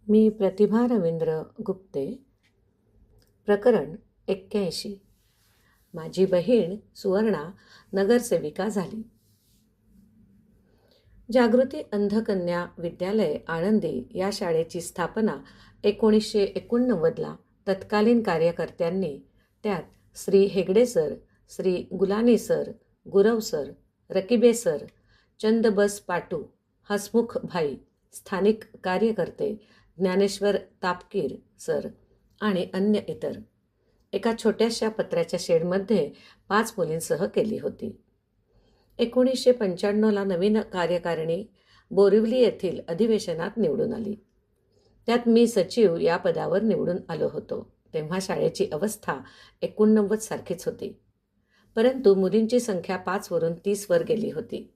मी प्रतिभा रवींद्र गुप्ते. प्रकरण 81. माझी बहीण सुवर्णा नगरसेविका झाली. जागृती अंधकन्या विद्यालय आळंदी या शाळेची स्थापना 1989ला तत्कालीन कार्यकर्त्यांनी, त्यात Shri Hegde sir, Shri Gulani sir, Gurav sir, Rakibe sir, Chandbas Patu, Hasmukh bhai, स्थानिक कार्यकर्ते, ज्ञानेश्वर तापकीर सर आणि अन्य इतर, एका छोट्याशा पत्र्याच्या शेडमध्ये 5 मुलींसह केली होती. 1995ला नवीन कार्यकारिणी बोरिवली येथील अधिवेशनात निवडून आली. त्यात मी सचिव या पदावर निवडून आलो होतो. तेव्हा शाळेची अवस्था 89 सारखीच होती, परंतु मुलींची संख्या 5 वरून 30 वर गेली होती.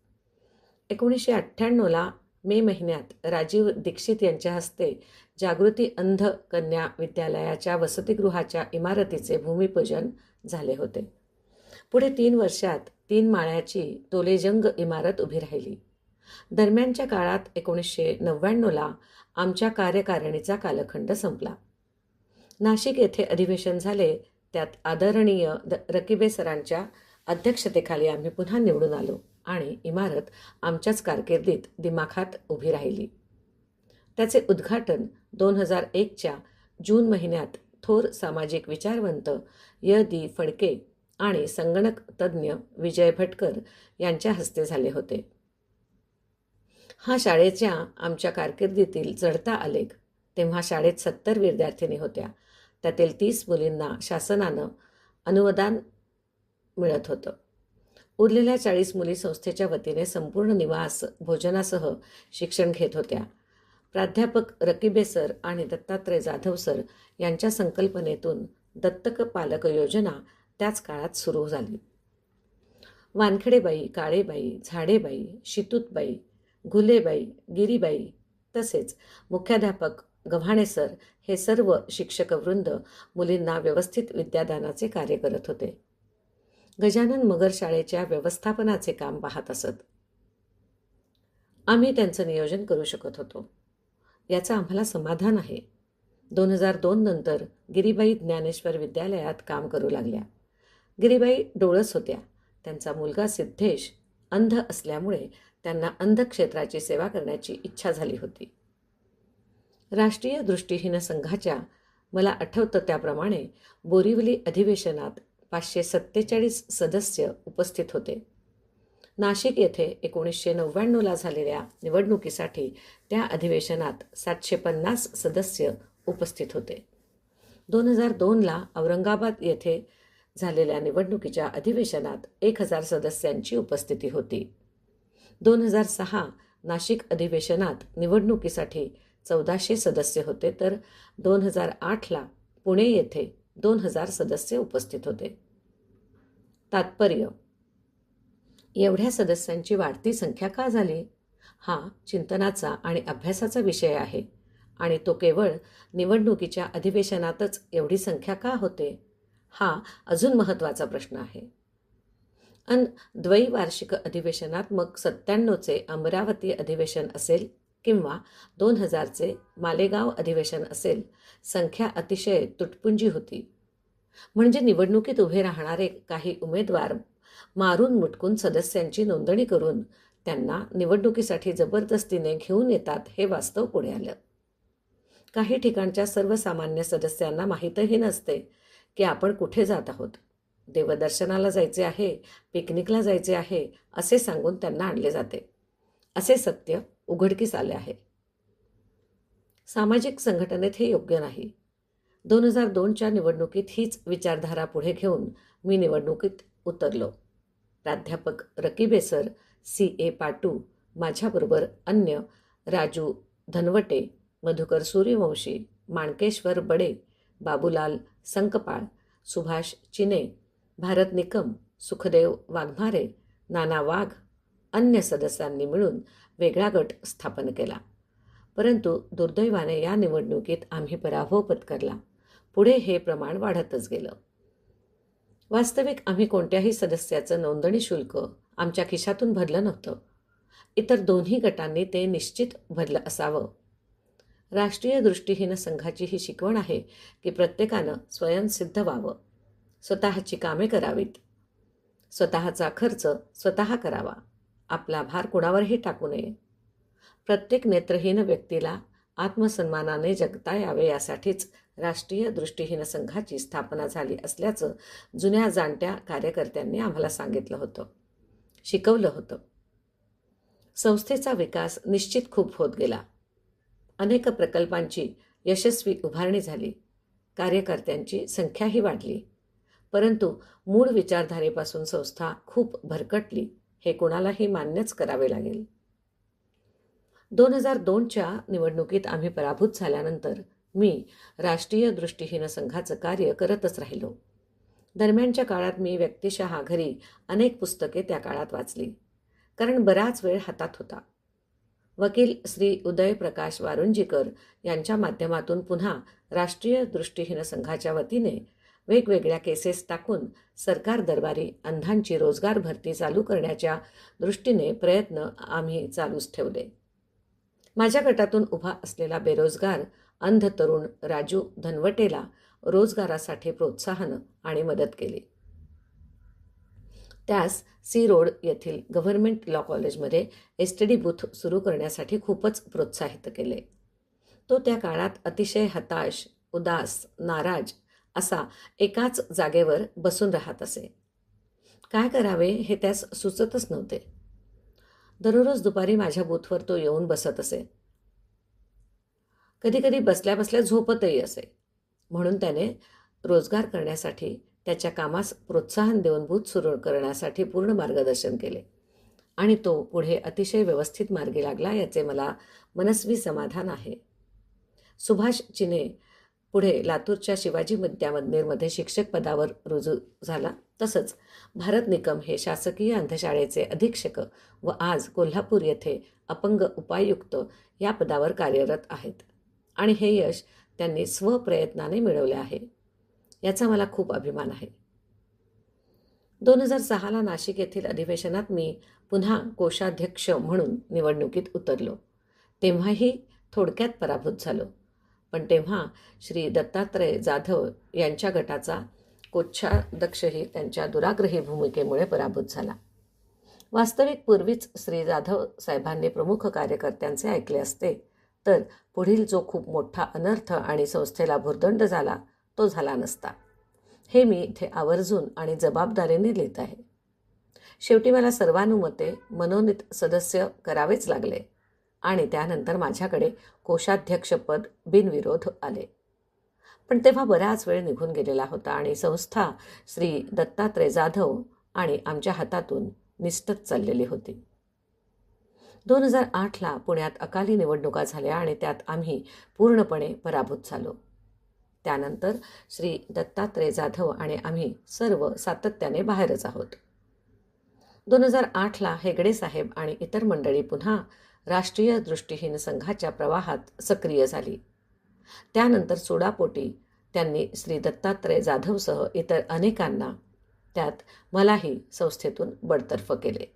1998ला मे महिन्यात राजीव दीक्षित यांच्या हस्ते जागृती अंध कन्या विद्यालयाच्या वसतिगृहाच्या इमारतीचे भूमिपूजन झाले होते. पुढे 3 वर्षात 3 माळ्याची तोलेजंग इमारत उभी राहिली. दरम्यानच्या काळात 1999ला आमच्या कार्यकारिणीचा कालखंड संपला. नाशिक येथे अधिवेशन झाले. त्यात आदरणीय रकिबे सरांच्या अध्यक्षतेखाली आम्ही पुन्हा निवडून आलो आणि इमारत आमच्याच कारकिर्दीत दिमाखात उभी राहिली. त्याचे उद्घाटन 2001च्या जून महिन्यात थोर सामाजिक विचारवंत य.दी. फडके आणि संगणक तज्ज्ञ विजय भटकर यांच्या हस्ते झाले होते. हा शाळेच्या आमच्या कारकिर्दीतील चढता आलेख. तेव्हा शाळेत 70 विद्यार्थिनी होत्या. त्यातील 30 मुलींना शासनानं अनुदान मिळत होतं. उरलेल्या 40 मुली संस्थेच्या वतीने संपूर्ण निवास भोजनासह शिक्षण घेत होत्या. प्राध्यापक रकिबे सर आणि दत्तात्रय जाधव सर यांच्या संकल्पनेतून दत्तक पालक योजना त्याच काळात सुरू झाली. वानखेडेबाई, काळेबाई, झाडेबाई, शितूतबाई, घुलेबाई, गिरीबाई तसेच मुख्याध्यापक गव्हाणे सर हे सर्व शिक्षकवृंद मुलींना व्यवस्थित विद्यादानाचे कार्य करत होते. गजानन मगर शाळेच्या व्यवस्थापनाचे काम पाहत असत. आम्ही त्यांचं नियोजन करू शकत होतो, याचं आम्हाला समाधान आहे. 2002 नंतर गिरीबाई ज्ञानेश्वर विद्यालयात काम करू लागल्या. गिरीबाई डोळस होत्या. त्यांचा मुलगा सिद्धेश अंध असल्यामुळे त्यांना अंध क्षेत्राची सेवा करण्याची इच्छा झाली होती. राष्ट्रीय दृष्टिहीन संघाच्या मला आठवतं त्याप्रमाणे बोरिवली अधिवेशनात 547 सदस्य उपस्थित होते. नाशिक येथे 1999ला झालेल्या निवडणुकीसाठी त्या अधिवेशनात 750 सदस्य उपस्थित होते. 2002ला औरंगाबाद येथे झालेल्या निवडणुकीच्या अधिवेशनात 1000 सदस्यांची उपस्थिती होती. 2006 नाशिक अधिवेशनात निवडणुकीसाठी 1400 सदस्य होते, तर 2008ला पुणे येथे 2000 सदस्य उपस्थित होते. तात्पर्य: एवढ्या सदस्यांची वाढती संख्या का झाली? हा चिंतनाचा आणि अभ्यासाचा विषय आहे आणि तो केवळ निवडणुकीच्या अधिवेशनातच एवढी संख्या का होते, हा अजून महत्त्वाचा प्रश्न आहे. द्वैवार्षिक अधिवेशनात, मग 97चे अमरावती अधिवेशन असेल किंवा 2000चे मालेगाव अधिवेशन असेल, संख्या अतिशय तुटपुंजी होती. म्हणजे निवडणुकीत उभे राहणारे काही उमेदवार मारून मुटकून सदस्यांची नोंदणी करून त्यांना निवडणुकीसाठी जबरदस्तीने घेऊन येतात हे वास्तव पुढे आलं. काही ठिकाणच्या सर्वसामान्य सदस्यांना माहीतही नसते की आपण कुठे जात आहोत. देवदर्शनाला जायचे आहे, पिकनिकला जायचे आहे असे सांगून त्यांना आणले जाते. असे सत्य उघडकीस आले आहे. सामाजिक संघटनेत हे योग्य नाही. 2002च्या निवडणुकीत हीच विचारधारा पुढे घेऊन मी निवडणुकीत उतरलो. प्राध्यापक रकिबे सर, C.A. पाटू, माझ्याबरोबर अन्य राजू धनवटे, मधुकर सूर्यवंशी, माणकेश्वर बडे, बाबूलाल संकपाळ, सुभाष चिने, भारत निकम, सुखदेव वाघमारे, नाना वाघ, अन्य सदस्यांनी मिळून वेगळा गट स्थापन केला. परंतु दुर्दैवाने या निवडणुकीत आम्ही पराभव पत्करला. पुढे हे प्रमाण वाढतच गेलं. वास्तविक आम्ही कोणत्याही सदस्याचं नोंदणी शुल्क आमच्या खिशातून भरलं नव्हतं. इतर दोन्ही गटांनी ते निश्चित भरलं असावं. राष्ट्रीय दृष्टीहीन संघाची ही शिकवण आहे की प्रत्येकानं स्वयंसिद्ध व्हावं, स्वतःची कामे करावीत, स्वतःचा खर्च स्वतः करावा, आपला भार कुणावरही टाकू नये. प्रत्येक नेत्रहीन व्यक्तीला आत्मसन्मानाने जगता यावे यासाठीच राष्ट्रीय दृष्टीहीन संघाची स्थापना झाली असल्याचं जुन्या जाणत्या कार्यकर्त्यांनी आम्हाला सांगितलं होतं, शिकवलं होतं. संस्थेचा विकास निश्चित खूप होत गेला. अनेक प्रकल्पांची यशस्वी उभारणी झाली, कार्यकर्त्यांची संख्याही वाढली. परंतु मूळ विचारधारेपासून संस्था खूप भरकटली, हे कोणालाही मान्यच करावे लागेल. 2002च्या निवडणुकीत आम्ही पराभूत झाल्यानंतर मी राष्ट्रीय दृष्टीहीन संघाचं कार्य करतच राहिलो. दरम्यानच्या काळात मी व्यक्तिशः घरी अनेक पुस्तके त्या काळात वाचली, कारण बराच वेळ हातात होता. वकील श्री उदय प्रकाश वारुंजीकर यांच्या माध्यमातून पुन्हा राष्ट्रीय दृष्टीहीन संघाच्या वतीने वेगवेगळ्या केसेस टाकून सरकार दरबारी अंधांची रोजगार भरती चालू करण्याच्या दृष्टीने प्रयत्न आम्ही चालूच ठेवले. माझ्या गटातून उभा असलेला बेरोजगार अंध तरुण राजू धनवटेला रोजगारासाठी प्रोत्साहन आणि मदत केली. त्यास सी रोड येथील गव्हर्नमेंट लॉ कॉलेजमध्ये STD बूथ सुरू करण्यासाठी खूपच प्रोत्साहित केले. तो त्या काळात अतिशय हताश, उदास, नाराज असा एकाच जागेवर बसून राहत असे. काय करावे हे त्यास सुचतच नव्हते. दररोज दुपारी माझ्या बूथवर तो येऊन बसत असे. कधीकधी बसल्या बसल्या झोपतही असे. म्हणून त्याने रोजगार करण्यासाठी, त्याच्या कामास प्रोत्साहन देऊन बूथ सुरू करण्यासाठी पूर्ण मार्गदर्शन केले आणि तो पुढे अतिशय व्यवस्थित मार्गी लागला, याचे मला मनस्वी समाधान आहे. सुभाष चिने पुढे लातूरच्या शिवाजी विद्या मंदिरमध्ये शिक्षक पदावर रुजू झाला. तसंच भारत निकम हे शासकीय अंधशाळेचे अधीक्षक व आज कोल्हापूर येथे अपंग उपायुक्त या पदावर कार्यरत आहेत आणि हे यश त्यांनी स्वप्रयत्नाने मिळवले आहे. याचा मला खूप अभिमान आहे. 2006ला नाशिक येथील अधिवेशनात मी पुन्हा कोषाध्यक्ष म्हणून निवडणुकीत उतरलो. तेव्हाही थोडक्यात पराभूत झालो. पण तेव्हा श्री दत्तात्रय जाधव यांच्या गटाचा कोषाध्यक्षही त्यांच्या दुराग्रही भूमिकेमुळे पराभूत झाला. वास्तविक पूर्वीच श्री जाधव साहेबांनी प्रमुख कार्यकर्त्यांचे ऐकले असते तर पुढील जो खूप मोठा अनर्थ आणि संस्थेला भुर्दंड झाला तो झाला नसता. हे मी इथे आवर्जून आणि जबाबदारीने लिहित आहे. शेवटी मला सर्वानुमते मनोनीत सदस्य करावेच लागले आणि त्यानंतर माझ्याकडे कोषाध्यक्षपद बिनविरोध आले. पण तेव्हा बराच वेळ निघून गेलेला होता आणि संस्था श्री दत्तात्रय जाधव आणि आमच्या हातातून निष्ठच चाललेली होती. 2008ला पुण्यात अकाली निवडणुका झाल्या आणि त्यात आम्ही पूर्णपणे पराभूत झालो. त्यानंतर श्री दत्तात्रय जाधव आणि आम्ही सर्व सातत्याने बाहेरच आहोत. 2008ला हेगडे साहेब आणि इतर मंडळी पुन्हा राष्ट्रीय दृष्टीहीन संघाच्या प्रवाहात सक्रिय झाली. त्यानंतर सोडापोटी त्यांनी श्री दत्तात्रय जाधवसह इतर अनेकांना, त्यात मलाही संस्थेतून बडतर्फ केले.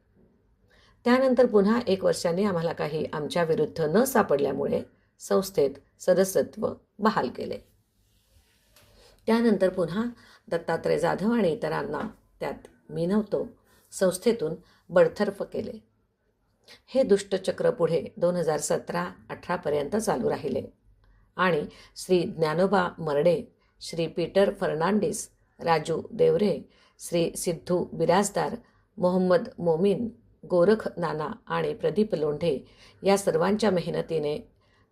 त्यानंतर पुन्हा 1 वर्षांनी आम्हाला काही आमच्या विरुद्ध न सापडल्यामुळे संस्थेत सदस्यत्व बहाल केले. त्यानंतर पुन्हा दत्तात्रय जाधव आणि इतरांना, त्यात मी नव्हतो, संस्थेतून बडतर्फ केले. हे दुष्टचक्र पुढे 2017-18पर्यंत चालू राहिले आणि श्री ज्ञानोबा मर्डे, श्री पीटर फर्नांडिस, राजू देवरे, श्री सिद्धू बिराजदार, मोहम्मद मोमीन, गोरख नाना आणि प्रदीप लोंढे या सर्वांच्या मेहनतीने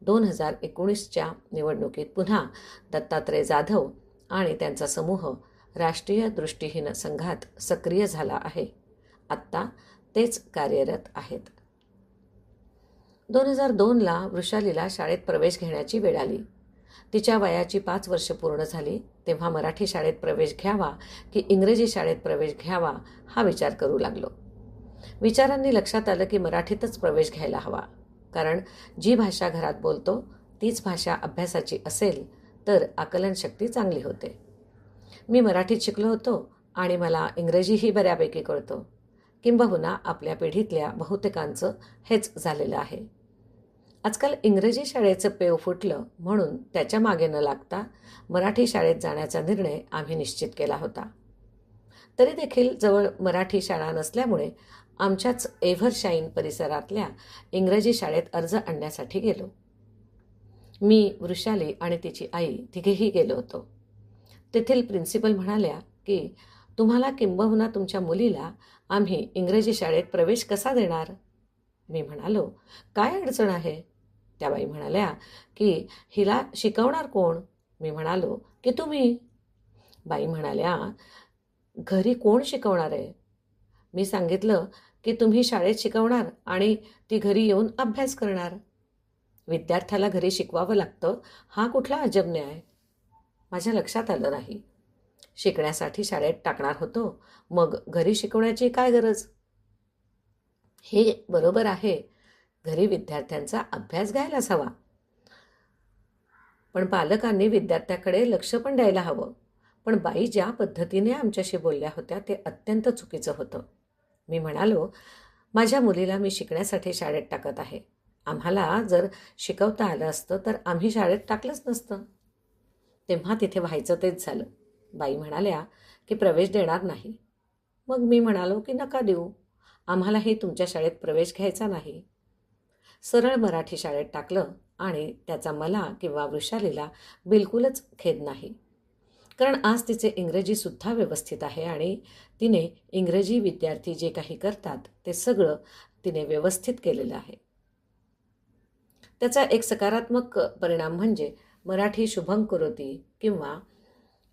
2019च्या निवडणुकीत पुन्हा दत्तात्रय जाधव आणि त्यांचा समूह राष्ट्रीय दृष्टीहीन संघात सक्रिय झाला आहे. आत्ता तेच कार्यरत आहेत. 2002ला वृषालीला शाळेत प्रवेश घेण्याची वेळ आली. तिच्या वयाची 5 वर्ष पूर्ण झाली तेव्हा मराठी शाळेत प्रवेश घ्यावा की इंग्रजी शाळेत प्रवेश घ्यावा हा विचार करू लागलो. विचारांनी लक्षात आलं की मराठीतच प्रवेश घ्यायला हवा, कारण जी भाषा घरात बोलतो तीच भाषा अभ्यासाची असेल तर आकलनशक्ती चांगली होते. मी मराठीत शिकलो होतो आणि मला इंग्रजीही बऱ्यापैकी कळतो. किंबहुना आपल्या पिढीतल्या बहुतेकांचं हेच झालेलं आहे. आजकाल इंग्रजी शाळेचं पेव फुटलं म्हणून त्याच्या मागे न लागता मराठी शाळेत जाण्याचा निर्णय आम्ही निश्चित केला होता. तरी देखील जवळ मराठी शाळा नसल्यामुळे आमच्याच एव्हरशाईन परिसरातल्या इंग्रजी शाळेत अर्ज आणण्यासाठी गेलो. मी, वृषाली आणि तिची आई तिघेही गेलो होतो. तेथील प्रिन्सिपल म्हणाल्या की तुम्हाला किंबहुना तुमच्या मुलीला आम्ही इंग्रजी शाळेत प्रवेश कसा देणार? मी म्हणालो, काय अडचण आहे? त्या बाई म्हणाल्या की हिला शिकवणार कोण? मी म्हणालो की तुम्ही. बाई म्हणाल्या, घरी कोण शिकवणार आहे? मी सांगितलं की तुम्ही शाळेत शिकवणार आणि ती घरी येऊन अभ्यास करणार. विद्यार्थ्याला घरी शिकवावं लागतं हा कुठला अजब न्याय? माझ्या लक्षात आलं नाही. शिकण्यासाठी शाळेत टाकणार होतो, मग घरी शिकवण्याची काय गरज? हे बरोबर आहे, घरी विद्यार्थ्यांचा अभ्यास घ्यायलाच हवा, पण पालकांनी विद्यार्थ्याकडे लक्ष पण द्यायला हवं. पण बाई ज्या पद्धतीने आमच्याशी बोलल्या होत्या ते अत्यंत चुकीचं होतं. मी म्हणालो, माझ्या मुलीला मी शिकण्यासाठी शाळेत टाकत आहे. आम्हाला जर शिकवता आलं असतं तर आम्ही शाळेत टाकलंच नसतं. तेव्हा तिथे व्हायचं तेच झालं. बाई म्हणाल्या की प्रवेश देणार नाही. मग मी म्हणालो की नका देऊ, आम्हालाही तुमच्या शाळेत प्रवेश घ्यायचा नाही. सरळ मराठी शाळेत टाकलं आणि त्याचा मला किंवा वृषालीला बिलकुलच खेद नाही. कारण आज तिचे इंग्रजीसुद्धा व्यवस्थित आहे आणि तिने इंग्रजी विद्यार्थी जे काही करतात ते सगळं तिने व्यवस्थित केलेलं आहे. त्याचा एक सकारात्मक परिणाम म्हणजे मराठी शुभं करोती किंवा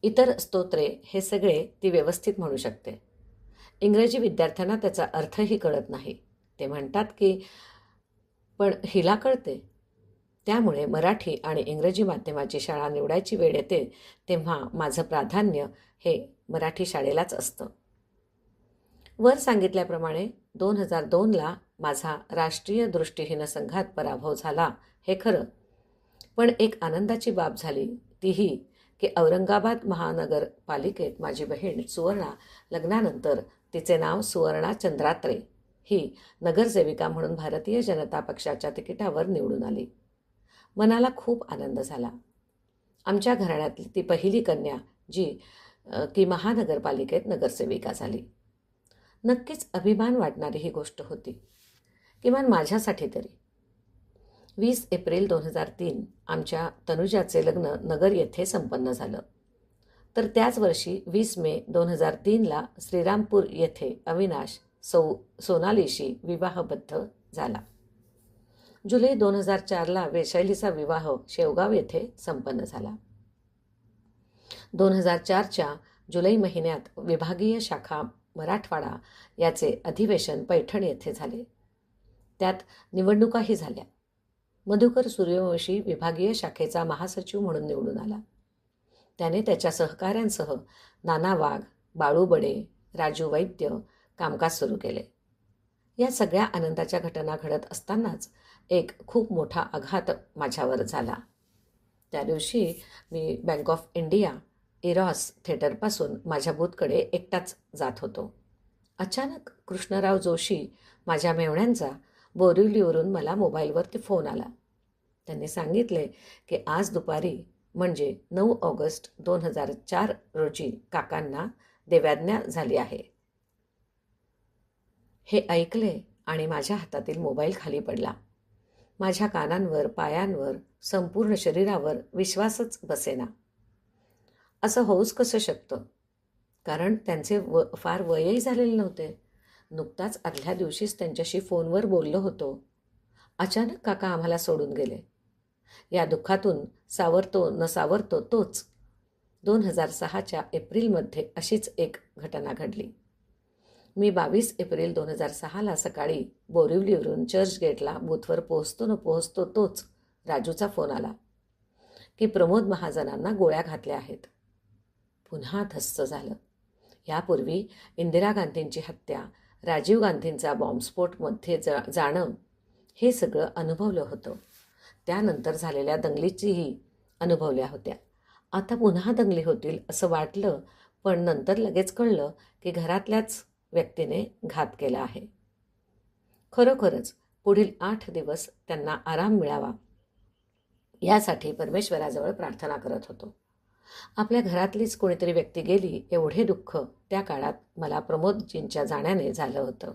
इतर स्तोत्रे हे सगळे ती व्यवस्थित म्हणू शकते. इंग्रजी विद्यार्थ्यांना त्याचा अर्थही कळत नाही. ते म्हणतात की पण हिला कळते. त्यामुळे मराठी आणि इंग्रजी माध्यमाची शाळा निवडायची वेळ येते तेव्हा माझं प्राधान्य हे मराठी शाळेलाच असतं. वर सांगितल्याप्रमाणे 2002ला माझा राष्ट्रीय दृष्टिहीन संघात पराभव झाला हे खरं, पण एक आनंदाची बाब झाली तीही की औरंगाबाद महानगरपालिकेत माझी बहीण सुवर्णा लग्नानंतर तिचे नाव सुवर्णा चंद्रात्रे ही नगरसेविका म्हणून भारतीय जनता पक्षाच्या तिकिटावर निवडून आली. मनाला खूप आनंद झाला. आमच्या घराण्यातली ती पहिली कन्या जी की महानगरपालिकेत नगरसेविका झाली. नक्कीच अभिमान वाटणारी ही गोष्ट होती, किमान माझ्यासाठी तरी. 20 एप्रिल 2003 आमच्या तनुजाचे लग्न नगर येथे संपन्न झालं. तर त्याच वर्षी 20 मे 2003ला श्रीरामपूर येथे अविनाश सोनालीशी विवाहबद्ध झाला. जुलै 2004ला वैशालीचा विवाह शेवगाव येथे संपन्न झाला. 2004च्या जुलै महिन्यात विभागीय शाखा मराठवाडा याचे अधिवेशन पैठण येथे झाले. त्यात निवडणुकाही झाल्या. मधुकर सूर्यवंशी विभागीय शाखेचा महासचिव म्हणून निवडून आला. त्याने त्याच्या सहकाऱ्यांसह नाना वाघ, बाळू बडे, राजू वैद्य कामकाज सुरू केले. या सगळ्या आनंदाच्या घटना घडत असतानाच एक खूप मोठा आघात माझ्यावर झाला. त्या दिवशी मी बँक ऑफ इंडिया इरॉस थिएटरपासून माझ्या बूथकडे एकटाच जात होतो. अचानक कृष्णराव जोशी माझ्या मेव्हण्यांचा बोरिवलीवरून मला मोबाईलवरती फोन आला. त्यांनी सांगितले की आज दुपारी म्हणजे 9 ऑगस्ट 2004 रोजी काकांना देवाज्ञा झाली आहे. हे ऐकले आणि माझ्या हातातील मोबाईल खाली पडला. माझ्या कानांवर, पायांवर, संपूर्ण शरीरावर विश्वासच बसेना. असं होऊच कसं शकतं? कारण त्यांचे फार वयही झालेले नव्हते. नुकताच आदल्या दिवशीच त्यांच्याशी फोनवर बोललो होतो. अचानक काका आम्हाला सोडून गेले. या दुःखातून सावरतो न सावरतो तोच. 2006च्या एप्रिलमध्ये अशीच एक घटना घडली. मी 22 एप्रिल 2006ला सकाळी बोरिवलीवरून चर्चगेटला बूथवर पोहोचतो तोच राजूचा फोन आला की प्रमोद महाजनांना गोळ्या घातल्या आहेत. पुन्हा धस्स झालं. यापूर्वी इंदिरा गांधींची हत्या, राजीव गांधींचा बॉम्बस्फोटमध्ये जाणं हे सगळं अनुभवलं होतं. त्यानंतर झालेल्या दंगलीचीही अनुभवल्या होत्या. आता पुन्हा दंगली होतील असं वाटलं, पण नंतर लगेच कळलं की घरातल्याच व्यक्तीने घात केला आहे. खरोखरच पुढील 8 दिवस त्यांना आराम मिळावा यासाठी परमेश्वराजवळ प्रार्थना करत होतो. आपल्या घरातलीच कोणीतरी व्यक्ती गेली एवढे दुःख त्या काळात मला प्रमोदजींच्या जाण्याने झालं होतं.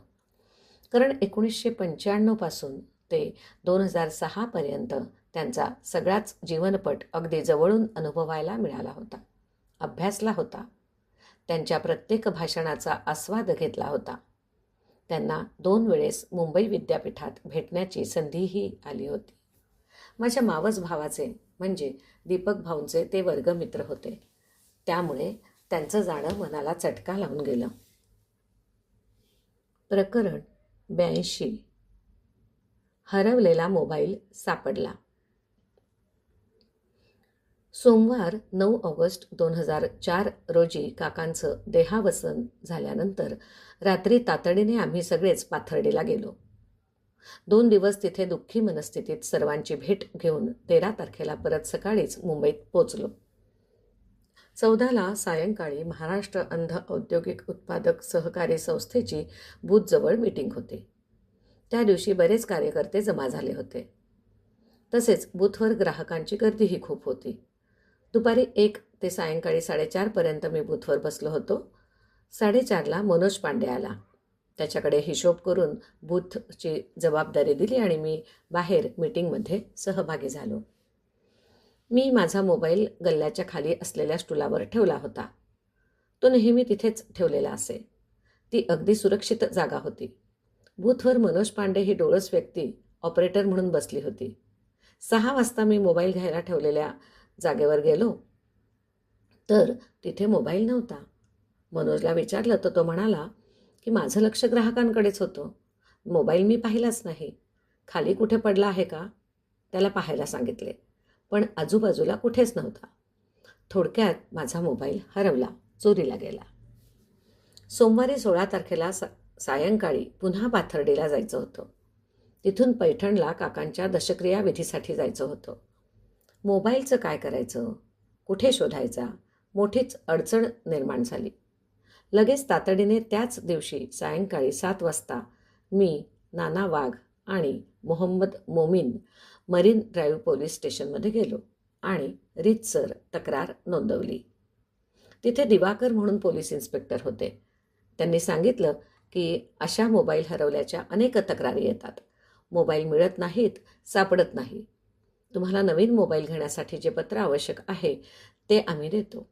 कारण 1995 पासून ते 2006 पर्यंत त्यांचा सगळाच जीवनपट अगदी जवळून अनुभवायला मिळाला होता, अभ्यासला होता. त्यांच्या प्रत्येक भाषणाचा आस्वाद घेतला होता. त्यांना 2 वेळेस मुंबई विद्यापीठात भेटण्याची संधीही आली होती. माझ्या मावस भावाचे म्हणजे दीपक भाऊंचे ते वर्गमित्र होते. त्यामुळे त्यांचं जाणं मनाला चटका लावून गेलं. प्रकरण 82. हरवलेला मोबाईल सापडला. सोमवार 9 ऑगस्ट 2004 रोजी काकांचं देहावसन झाल्यानंतर रात्री तातडीने आम्ही सगळेच पाथर्डीला गेलो. 2 दिवस तिथे दुःखी मनस्थितीत सर्वांची भेट घेऊन 13 तारखेला परत सकाळीच मुंबईत पोचलो. 14ला सायंकाळी महाराष्ट्र अंध औद्योगिक उत्पादक सहकारी संस्थेची बूथजवळ मीटिंग होती. त्या दिवशी बरेच कार्यकर्ते जमा झाले होते. तसेच बूथवर ग्राहकांची गर्दीही खूप होती. दुपारी 1 ते सायंकाळी 4:30 पर्यंत मी बूथवर बसलो होतो. 4:30ला मनोज पांडे आला. त्याच्याकडे हिशोब करून बूथची जबाबदारी दिली आणि मी बाहेर मीटिंगमध्ये सहभागी झालो. मी माझा मोबाईल गल्ल्याच्या खाली असलेल्या स्टुलावर ठेवला होता. तो नेहमी तिथेच ठेवलेला असे. ती अगदी सुरक्षित जागा होती. बूथवर मनोज पांडे ही डोळस व्यक्ती ऑपरेटर म्हणून बसली होती. 6 वाजता मी मोबाईल घ्यायला ठेवलेल्या जागेवर गेलो तर तिथे मोबाईल नव्हता. मनोजला विचारलं तर तो म्हणाला की माझं लक्ष ग्राहकांकडेच होतं. मोबाईल मी पाहिलाच नाही. खाली कुठे पडला आहे का त्याला पाहायला सांगितले, पण आजूबाजूला कुठेच नव्हता. थोडक्यात माझा मोबाईल हरवला, चोरीला गेला. सोमवारी 16 तारखेला सायंकाळी पुन्हा पाथर्डीला जायचं होतं. तिथून पैठणला काकांच्या दशक्रिया विधीसाठी जायचं होतं. मोबाईलचं काय करायचं, कुठे शोधायचा, मोठीच अडचण निर्माण झाली. लगेच तातडीने त्याच दिवशी सायंकाळी 7 वाजता मी, नाना वाघ आणि Mohammed Momin Marine Drive police स्टेशनमध्ये गेलो आणि रीतसर तक्रार नोंदवली. तिथे दिवाकर म्हणून पोलीस इन्स्पेक्टर होते. त्यांनी सांगितलं की अशा मोबाईल हरवल्याच्या अनेक तक्रारी येतात. मोबाईल मिळत नाहीत, सापडत नाही. तुम्हाला नवीन मोबाईल घेण्यासाठी जे पत्र आवश्यक आहे ते आम्ही देतो.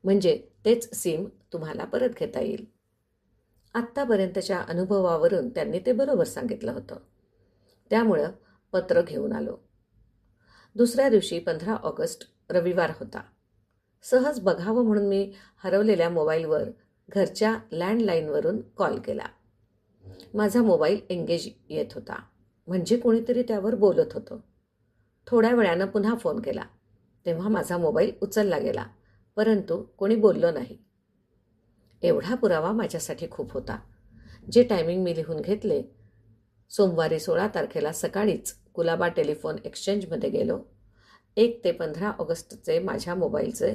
म्हणजे तेच सिम तुम्हाला परत घेता येईल. आत्तापर्यंतच्या अनुभवावरून त्यांनी ते बरोबर सांगितलं होतं. त्यामुळं पत्र घेऊन आलो. दुसऱ्या दिवशी 15 ऑगस्ट रविवार होता. सहज बघावं म्हणून मी हरवलेल्या मोबाईलवर घरच्या लँडलाईनवरून कॉल केला. माझा मोबाईल एंगेज येत होता, म्हणजे कोणीतरी त्यावर बोलत होतं. थोड्या वेळानं पुन्हा फोन केला तेव्हा माझा मोबाईल उचलला गेला, परंतु कोणी बोललं नाही. एवढा पुरावा माझ्यासाठी खूप होता. जे टायमिंग मी लिहून घेतले. सोमवारी 16 तारखेला सकाळीच कुलाबा टेलिफोन एक्सचेंजमध्ये गेलो. 1 ते 15 ऑगस्टचे माझ्या मोबाईलचे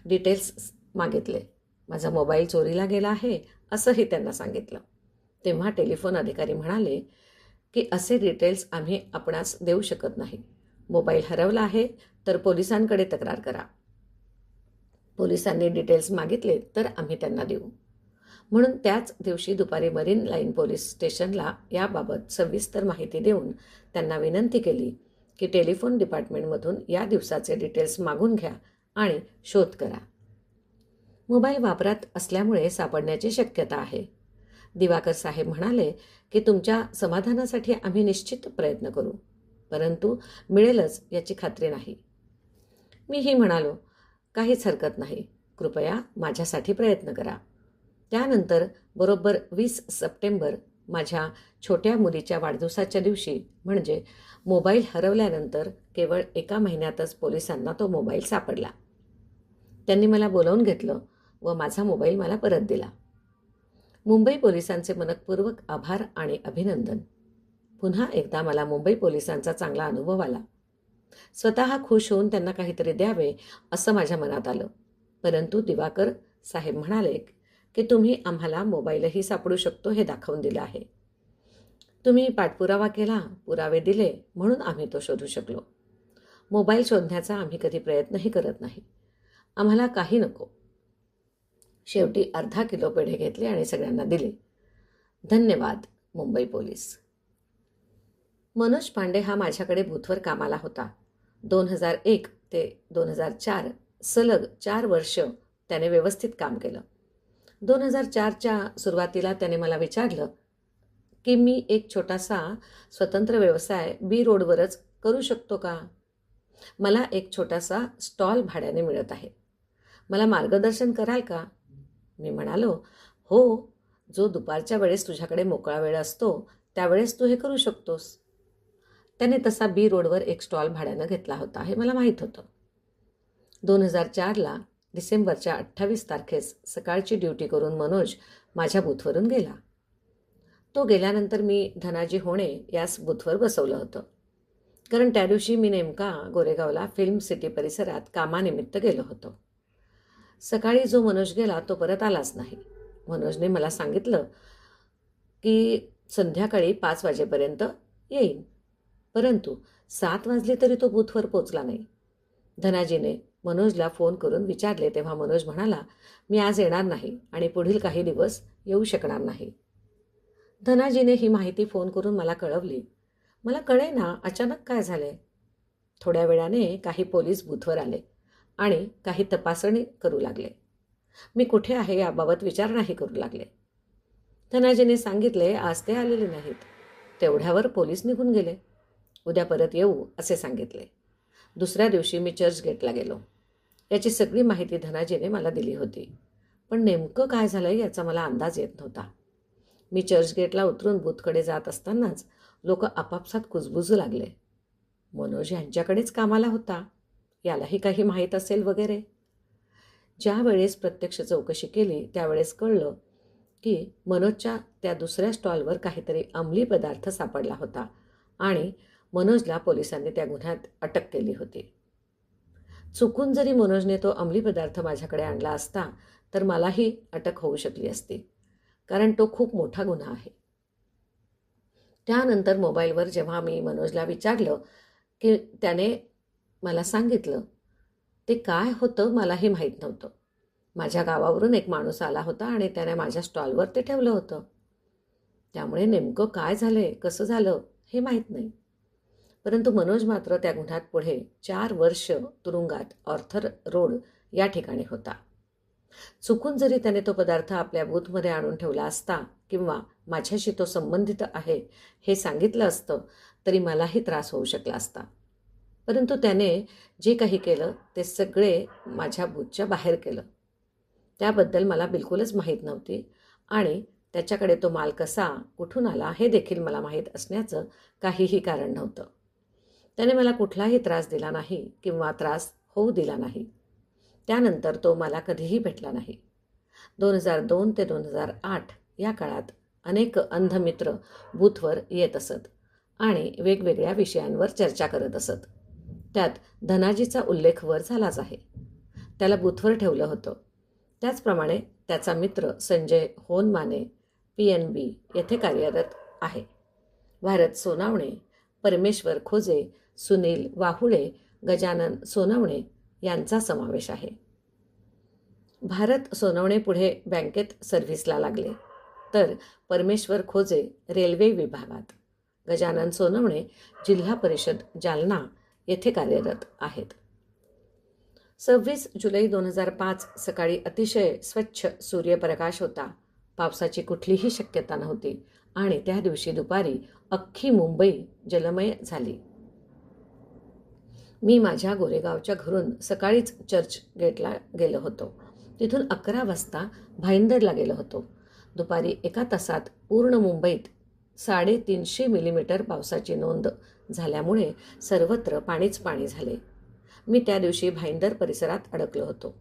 डिटेल्स मागितले. माझा मोबाईल चोरीला गेला आहे असंही त्यांना सांगितलं. तेव्हा टेलिफोन अधिकारी म्हणाले की असे डिटेल्स आम्ही आपणास देऊ शकत नाही. मोबाईल हरवला आहे तर पोलिसांकडे तक्रार करा. पोलिसांनी डिटेल्स मागितले तर आम्ही त्यांना देऊ. म्हणून त्याच दिवशी दुपारी मरीन लाईन पोलीस स्टेशनला याबाबत सविस्तर माहिती देऊन त्यांना विनंती केली की टेलिफोन डिपार्टमेंटमधून या दिवसाचे डिटेल्स मागून घ्या आणि शोध करा. मोबाईल वापरात असल्यामुळे सापडण्याची शक्यता आहे. दिवाकर साहेब म्हणाले की तुमच्या समाधानासाठी आम्ही निश्चित प्रयत्न करू, परंतु मिळेलच याची खात्री नाही. मीही म्हणालो, काहीच हरकत नाही, कृपया माझ्यासाठी प्रयत्न करा. त्यानंतर बरोबर 20 सप्टेंबर माझ्या छोट्या मुलीच्या वाढदिवसाच्या दिवशी, म्हणजे मोबाईल हरवल्यानंतर केवळ 1 महिन्यातच पोलिसांना तो मोबाईल सापडला. त्यांनी मला बोलावून घेतलं व माझा मोबाईल मला परत दिला. मुंबई पोलिसांचे मनःपूर्वक आभार आणि अभिनंदन. पुन्हा एकदा मला मुंबई पोलिसांचा चांगला अनुभव आला. स्वतः खुश होऊन त्यांना काहीतरी द्यावे असं माझ्या मनात आलं. परंतु दिवाकर साहेब म्हणाले की तुम्ही आम्हाला मोबाईलही सापडू शकतो हे दाखवून दिलं आहे. तुम्ही पाठपुरावा केला, पुरावे दिले, म्हणून आम्ही तो शोधू शकलो. मोबाईल शोधण्याचा आम्ही कधी प्रयत्नही करत नाही. आम्हाला काही नको. शेवटी अर्धा किलो पेढे घेतले आणि सगळ्यांना दिले. धन्यवाद मुंबई पोलीस. मनोज पांडे हा माझ्याकडे बूथवर कामाला होता. 2001 ते 2004 सलग 4 वर्ष त्याने व्यवस्थित काम केलं. 2004च्या सुरुवातीला त्याने मला विचारलं की मी एक छोटासा स्वतंत्र व्यवसाय बी रोडवरच करू शकतो का? मला एक छोटासा स्टॉल भाड्याने मिळत आहे. मला मार्गदर्शन कराल का? मी म्हणालो, हो, जो दुपारच्या वेळेस तुझ्याकडे मोकळा वेळ असतो त्यावेळेस तू हे करू शकतोस. त्याने तसा बी रोडवर एक स्टॉल भाड्यानं घेतला होता हे मला माहीत होतं. 2004ला डिसेंबरच्या 28 तारखेस सकाळची ड्युटी करून मनोज माझ्या बूथवरून गेला. तो गेल्यानंतर मी धनाजी होणे यास बूथवर बसवलं होतं. कारण त्या दिवशी मी नेमका गोरेगावला फिल्म सिटी परिसरात कामानिमित्त गेलो होतो. सकाळी जो मनोज गेला तो परत आलाच नाही. मनोजने मला सांगितलं की संध्याकाळी 5 वाजेपर्यंत येईन. परंतु 7 वाजले तरी तो बूथवर पोचला नाही. धनाजीने मनोजला फोन करून विचारले तेव्हा मनोज म्हणाला, मी आज येणार नाही आणि पुढील काही दिवस येऊ शकणार नाही. धनाजीने ही माहिती फोन करून मला कळवली. मला कळेना अचानक काय झाले. थोड्या वेळाने काही पोलीस बूथवर आले आणि काही तपासणी करू लागले. मी कुठे आहे याबाबत विचारणाही करू लागले. धनाजीने सांगितले आज ते आलेले नाहीत. तेवढ्यावर पोलीस निघून गेले. उद्या परत येऊ असे सांगितले. दुसऱ्या दिवशी मी चर्चगेटला गेलो. याची सगळी माहिती धनाजीने मला दिली होती. पण नेमकं काय झालं याचा मला अंदाज येत नव्हता. मी चर्चगेटला उतरून बूथकडे जात असतानाच लोक आपापसात कुजबुजू लागले. मनोज यांच्याकडेच कामाला होता, यालाही काही माहीत असेल वगैरे. ज्या वेळेस प्रत्यक्ष चौकशी केली त्यावेळेस कळलं की मनोजच्या त्या दुसऱ्या स्टॉलवर काहीतरी अंमली पदार्थ सापडला होता आणि मनोजला पोलिसांनी त्या गुन्ह्यात अटक केली होती. चुकून जरी मनोजने तो अंमली पदार्थ माझ्याकडे आणला असता तर मलाही अटक होऊ शकली असती, कारण तो खूप मोठा गुन्हा आहे. त्यानंतर मोबाईलवर जेव्हा मी मनोजला विचारलं की त्याने मला सांगितलं, ते काय होतं मलाही माहीत नव्हतं. माझ्या गावावरून एक माणूस आला होता आणि त्याने माझ्या स्टॉलवर ते ठेवलं होतं. त्यामुळे नेमकं काय झाले, कसं झालं हे माहीत नाही. परंतु मनोज मात्र त्या गुन्ह्यात पुढे 4 वर्ष तुरुंगात ऑर्थर रोड या ठिकाणी होता. चुकून जरी त्याने तो पदार्थ आपल्या बूथमध्ये आणून ठेवला असता किंवा माझ्याशी तो संबंधित आहे हे सांगितलं असतं तरी मलाही त्रास होऊ शकला असता. परंतु त्याने जे काही केलं ते सगळे माझ्या बूथच्या बाहेर केलं. त्याबद्दल मला बिलकुलच माहीत नव्हती आणि त्याच्याकडे तो माल कसा, कुठून आला हे देखील मला माहीत असण्याचं काहीही कारण नव्हतं. त्याने मला कुठलाही त्रास दिला नाही किंवा त्रास होऊ दिला नाही. त्यानंतर तो मला कधीही भेटला नाही. 2002 ते 2008 या काळात अनेक अंध मित्र बूथवर येत असत आणि वेगवेगळ्या विषयांवर चर्चा करत असत. त्यात धनाजीचा उल्लेख वर झालाच आहे. त्याला बूथवर ठेवलं होतं. त्याचप्रमाणे त्याचा मित्र संजय होनमाने PNB येथे कार्यरत आहे. भारत सोनावणे, परमेश्वर खोजे, सुनील वाहुळे, गजानन सोनवणे यांचा समावेश आहे. भारत सोनवणे पुढे बँकेत सर्व्हिसला लागले, तर परमेश्वर खोजे रेल्वे विभागात, गजानन सोनवणे जिल्हा परिषद जालना येथे कार्यरत आहेत. 26 जुलै 2005 सकाळी अतिशय स्वच्छ सूर्यप्रकाश होता. पावसाची कुठलीही शक्यता नव्हती आणि त्या दिवशी दुपारी अख्खी मुंबई जलमय झाली. मी माझ्या गोरेगावच्या घरून सकाळीच चर्चगेटला गेलो होतो. तिथून 11 वाजता भाईंदरला गेलो होतो. दुपारी 1 तासात पूर्ण मुंबईत 350 मिलीमीटर पावसाची नोंद झाल्यामुळे सर्वत्र पाणीच पाणी झाले. मी त्या दिवशी भाईंदर परिसरात अडकलो होतो.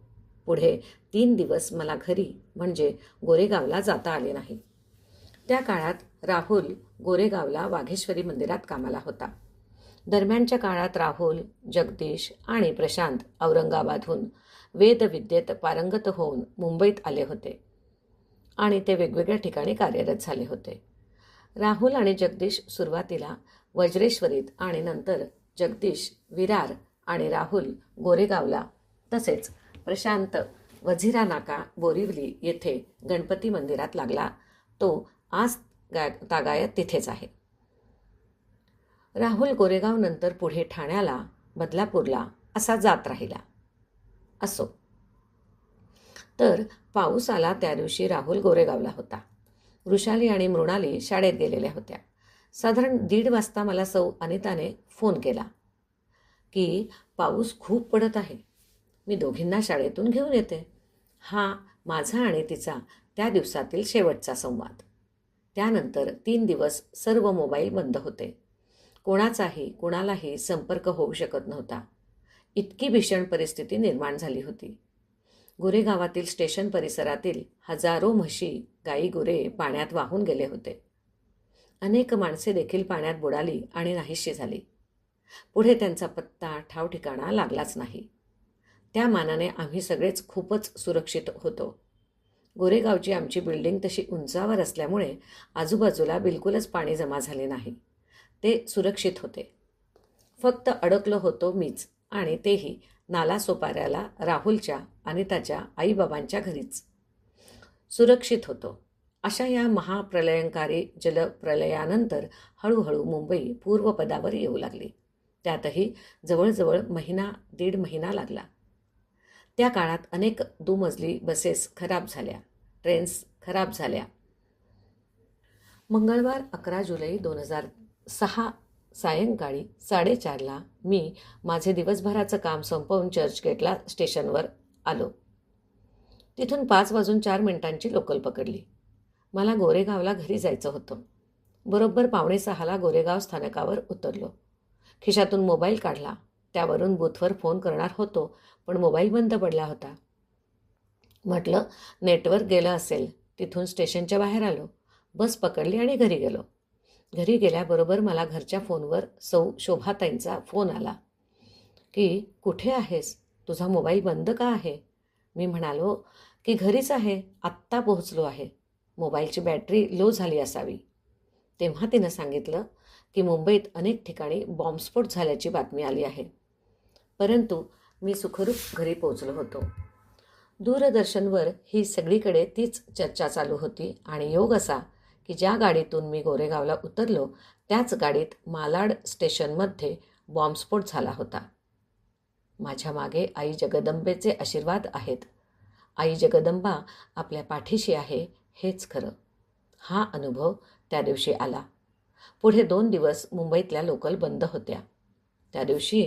पुढे 3 दिवस मला घरी म्हणजे गोरेगावला जाता आले नाही. त्या काळात राहुल गोरेगावला वाघेश्वरी मंदिरात कामाला होता. दरम्यानच्या काळात राहुल, जगदीश आणि प्रशांत औरंगाबादहून वेदविद्येत पारंगत होऊन मुंबईत आले होते आणि ते वेगवेगळ्या ठिकाणी कार्यरत झाले होते. राहुल आणि जगदीश सुरुवातीला वज्रेश्वरीत आणि नंतर जगदीश विरार आणि राहुल गोरेगावला तसेच प्रशांत वझिरा नाका बोरिवली येथे गणपती मंदिरात लागला तो आज तागायत तिथेच आहे. राहुल गोरेगावनंतर पुढे ठाण्याला बदलापूरला असा जात राहिला. असो, तर पाऊस आला त्या दिवशी राहुल गोरेगावला होता. वृषाली आणि मृणाली शाळेत गेलेल्या होत्या. साधारण 1:30 वाजता मला सौ अनिताने फोन केला की पाऊस खूप पडत आहे, मी दोघींना शाळेतून घेऊन येते. हा माझा आणि तिचा त्या दिवसातील शेवटचा संवाद. त्यानंतर 3 दिवस सर्व मोबाईल बंद होते. कोणाचाही कोणालाही संपर्क होऊ शकत नव्हता. इतकी भीषण परिस्थिती निर्माण झाली होती. गोरेगावातील स्टेशन परिसरातील हजारो म्हशी गाई गुरे पाण्यात वाहून गेले होते. अनेक माणसे देखील पाण्यात बुडाली आणि नाहीशी झाली. पुढे त्यांचा पत्ता ठाव ठिकाणा लागलाच नाही. त्या मानाने आम्ही सगळेच खूपच सुरक्षित होतो. गोरेगावची आमची बिल्डिंग तशी उंचावर असल्यामुळे आजूबाजूला बिलकुलच पाणी जमा झाले नाही. ते सुरक्षित होते. फक्त अडकलो होतो मीच, आणि तेही नालासोपाऱ्याला राहुलच्या अनिताच्या आईबाबांच्या घरीच. सुरक्षित होतो. अशा या महाप्रलयंकारी जलप्रलयानंतर हळूहळू मुंबई पूर्वपदावर येऊ लागली. त्यातही जवळजवळ 1.5 महिना लागला. त्या काळात अनेक दुमजली बसेस खराब झाल्या, ट्रेन्स खराब झाल्या. मंगळवार 11 जुलै 2006 सायंकाळी 4:30ला मी माझे दिवसभराचं काम संपवून चर्चगेटला स्टेशनवर आलो. तिथून 5:04 लोकल पकडली. मला गोरेगावला घरी जायचं होतं. बरोबर 5:45ला गोरेगाव स्थानकावर उतरलो. खिशातून मोबाईल काढला. त्यावरून बूथवर फोन करणार होतो, पण मोबाईल बंद पडला होता. म्हटलं नेटवर्क गेलं असेल. तिथून स्टेशनच्या बाहेर आलो. बस पकडली आणि घरी गेलो. घरी गेल्याबरोबर मला घरच्या फोनवर सौ शोभाताईंचा फोन आला की कुठे आहेस, तुझा मोबाईल बंद का आहे? मी म्हणालो की घरीच आहे, आत्ता पोहोचलो आहे, मोबाईलची बॅटरी लो झाली असावी. तेव्हा तिनं सांगितलं की मुंबईत अनेक ठिकाणी बॉम्बस्फोट झाल्याची बातमी आली आहे. परंतु मी सुखरूप घरी पोहोचलो होतो. दूरदर्शनवर ही सगळीकडे तीच चर्चा चालू होती आणि योग असा की ज्या गाडीतून मी गोरेगावला उतरलो त्याच गाडीत मालाड स्टेशनमध्ये बॉम्बस्फोट झाला होता. माझ्या मागे आई जगदंबेचे आशीर्वाद आहेत. आई जगदंबा आपल्या पाठीशी आहे हेच खरं. हा अनुभव त्या दिवशी आला. पुढे 2 दिवस मुंबईतल्या लोकल बंद होत्या. त्या दिवशी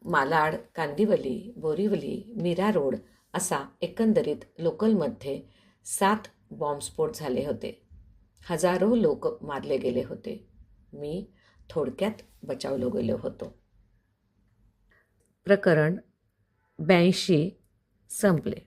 मालाड, कांदिवली, बोरिवली, मीरा रोड असा एकंदरीत लोकलमध्ये 7 बॉम्बस्फोट झाले होते. हजारो लोक मारले गेले होते. मी थोडक्यात बचावलो गेलो होतो. प्रकरण 82 संपले.